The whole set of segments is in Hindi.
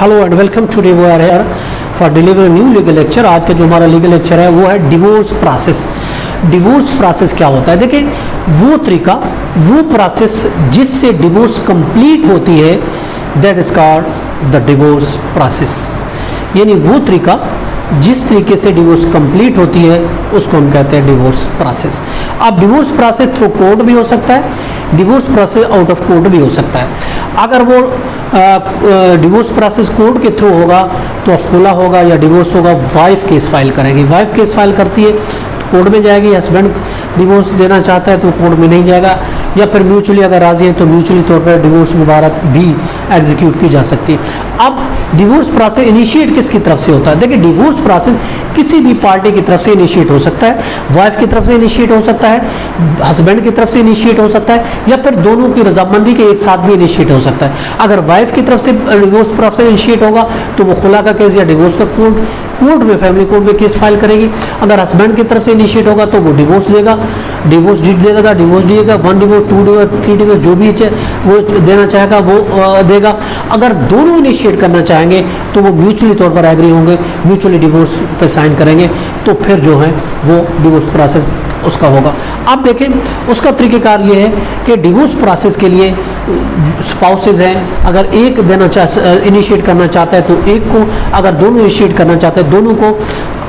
Hello and welcome to we are here for deliver new legal lecture. आज का जो हमारा लीगल लेक्चर है वो है डिवोर्स प्रोसेस। डिवोर्स प्रोसेस क्या होता है? देखिए, वो तरीका, वो प्रोसेस जिससे डिवोर्स कंप्लीट होती है, that is called the divorce process. यानी वो तरीका जिस तरीके से डिवोर्स कंप्लीट होती है उसको हम कहते हैं डिवोर्स प्रोसेस। अब डिवोर्स प्रोसेस थ्रू कोर्ट भी हो सकता है, divorce process out of court भी हो सकता है। अगर वो डिवोर्स प्रोसेस कोर्ट के थ्रू होगा तो अफकुला होगा या डिवोर्स होगा, वाइफ केस फाइल करेगी। वाइफ केस फाइल करती है तो कोर्ट में जाएगी। हस्बैंड डिवोर्स देना चाहता है तो कोर्ट में नहीं जाएगा, या फिर म्यूचुअली अगर राजी है तो म्यूचुअली तौर पर डिवोर्स मुबारक भी एग्जीक्यूट की जा सकती है। अब डिवोर्स प्रोसेस इनिशिएट किसकी तरफ से होता है? देखिए, डिवोर्स प्रोसेस किसी भी पार्टी की तरफ से इनिशिएट हो सकता है। वाइफ की तरफ से इनिशिएट हो सकता है, हस्बैंड की तरफ से इनिशिएट हो सकता है, या फिर दोनों की रजामंदी के एक साथ भी इनिशिएट हो सकता है। अगर वाइफ की तरफ से डिवोर्स प्रोसेस इनिशिएट होगा तो वो खुला का केस या डिवोर्स का कोर्ट में, फैमिली कोर्ट में केस फाइल करेगी। अगर हस्बैंड की तरफ से इनिशिएट होगा तो वो डिवोर्स देगा, डिवोर्स डीड देगा, डिवोर्स दिएगा, 1 डिवोर्स, 2 डिवोर्स, 3 डिवोर्स, जो भी वो देना चाहेगा वो देगा। अगर दोनों इनिशिएट करना चाहेंगे तो वो म्यूचुअली तौर पर एग्री होंगे, म्यूचुअली डिवोर्स पे साइन करेंगे, तो फिर जो है वो डिवोर्स प्रोसेस उसका होगा। अब देखें, उसका तरीक़ेकार ये है कि डिवोर्स प्रोसेस के लिए स्पाउसेस हैं। अगर एक इनिशिएट करना चाहता है तो एक को, अगर दोनों इनिशिएट करना चाहते हैं दोनों को।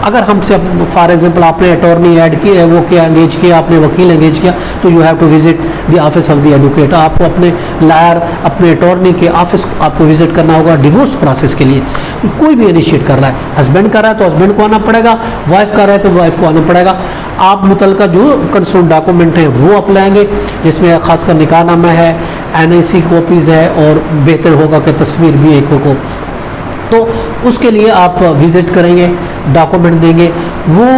अगर हमसे फॉर एग्जांपल आपने अटॉर्नी ऐड की है, वो क्या एंगेज किया, आपने वकील एंगेज किया, तो you have to visit the office of the advocate. आपको अपने लॉयर, अपने अटॉर्नी के ऑफिस आपको विजिट करना होगा डिवोर्स प्रोसेस के लिए। कोई भी इनिशिएट कर रहा है, हस्बैंड कर रहा है तो हस्बैंड को आना पड़ेगा, वाइफ कर रहा है तो वाइफ को आना पड़ेगा। आप मुतलका जो कंसर्न डॉक्यूमेंट हैं वो आप लाएंगे, जिसमें खासकर निकाहनामा है, NIC कॉपीज़ है, और बेहतर होगा कि तस्वीर भी एक हो। तो उसके लिए आप विज़िट करेंगे, डॉक्यूमेंट देंगे। वो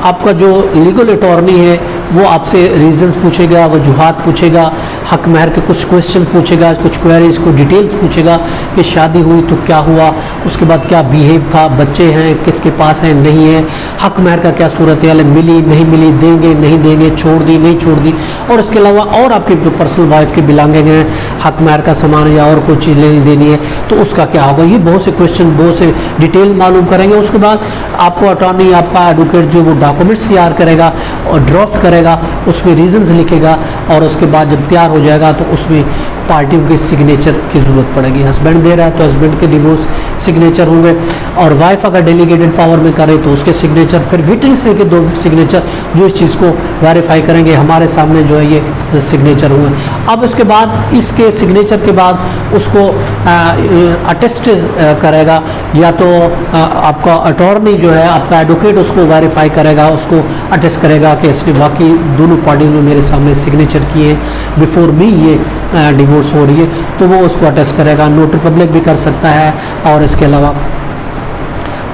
आपका जो लीगल अटॉर्नी है वो आपसे रीजंस पूछेगा, वजूहात पूछेगा, हक महर के कुछ क्वेश्चन पूछेगा, कुछ क्वेरीज को डिटेल्स पूछेगा कि शादी हुई तो क्या हुआ, उसके बाद क्या बिहेव था, बच्चे हैं, किसके पास हैं, नहीं है, हक महर का क्या सूरत है, मिली नहीं मिली, देंगे नहीं देंगे, छोड़ दी नहीं छोड़ दी, और इसके अलावा और आपकी जो पर्सनल वाइफ के बिलोंगिंग हैं, हक महर का सामान या और कोई चीज़ लेनी देनी है तो उसका क्या होगा। ये बहुत से क्वेश्चन, बहुत से डिटेल मालूम करेंगे। उसके बाद आपको अटॉर्नी, आपका एडवोकेट जो वो डॉक्यूमेंट्स तैयार करेगा और ड्राफ्ट करेगा, उसमें रीजंस लिखेगा, और उसके बाद जब तैयार हो जाएगा तो उसमें पार्टियों के सिग्नेचर की ज़रूरत पड़ेगी। हस्बैंड दे रहा है तो हस्बैंड के डिवोर्स सिग्नेचर होंगे, और वाइफ अगर डेलीगेटेड पावर में करे तो उसके सिग्नेचर, फिर विटनेस के 2 सिग्नेचर जो इस चीज़ को वेरीफाई करेंगे, हमारे सामने जो है ये सिग्नेचर हुए। अब उसके बाद इसके सिग्नेचर के बाद उसको अटेस्ट करेगा, या तो आपका अटॉर्नी जो है, आपका एडवोकेट उसको वेरीफाई करेगा, उसको अटेस्ट करेगा कि इसने वाकई दोनों पार्टी ने मेरे सामने सिग्नेचर किए हैं, बिफोर मी ये डिवोर्स हो रही है, तो वो उसको अटेस्ट करेगा। नोटरी पब्लिक भी कर सकता है, और इसके अलावा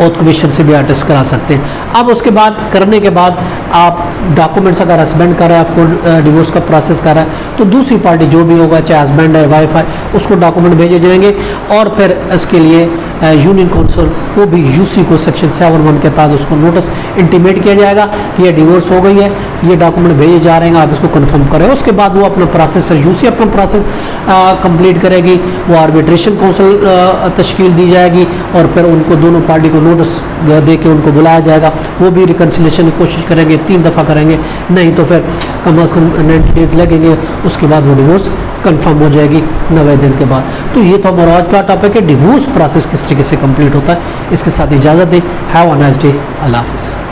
ओथ कमीशन से भी अटेस्ट करा सकते हैं। अब उसके बाद करने के बाद आप डॉक्यूमेंट्स, अगर हस्बैंड कर रहा है आपको डिवोर्स का प्रोसेस कर रहा है तो दूसरी पार्टी जो भी होगा, चाहे हस्बैंड है, वाइफ है, उसको डॉक्यूमेंट भेजे जाएंगे, और फिर इसके लिए यूनियन काउंसिल को भी UC को सेक्शन 7(1) के तहत उसको नोटिस इंटीमेट किया जाएगा कि ये डिवोर्स हो गई है, ये डॉक्यूमेंट भेजे जा रहे हैं, आप इसको कंफर्म करें। उसके बाद वो अपना प्रोसेस, फिर UC अपना प्रोसेस कंप्लीट करेगी, वो आर्बिट्रेशन काउंसिल तश्कील दी जाएगी, और फिर उनको दोनों पार्टी को नोटिस दे के उनको बुलाया जाएगा। वो भी रिकन्सिलेशन की कोशिश करेंगे, 3 दफ़ा करेंगे, नहीं तो फिर कम अज़ कम 90 डेज़ लगेंगे, उसके बाद वो डिवोर्स कंफर्म हो जाएगी 90 दिन के बाद। तो ये तो हमारा आज का टॉपिक है, डिवोर्स प्रोसेस किस तरीके से कंप्लीट होता है। इसके साथ इजाज़त दें। Have a nice day. अल्लाह हाफ़िज़।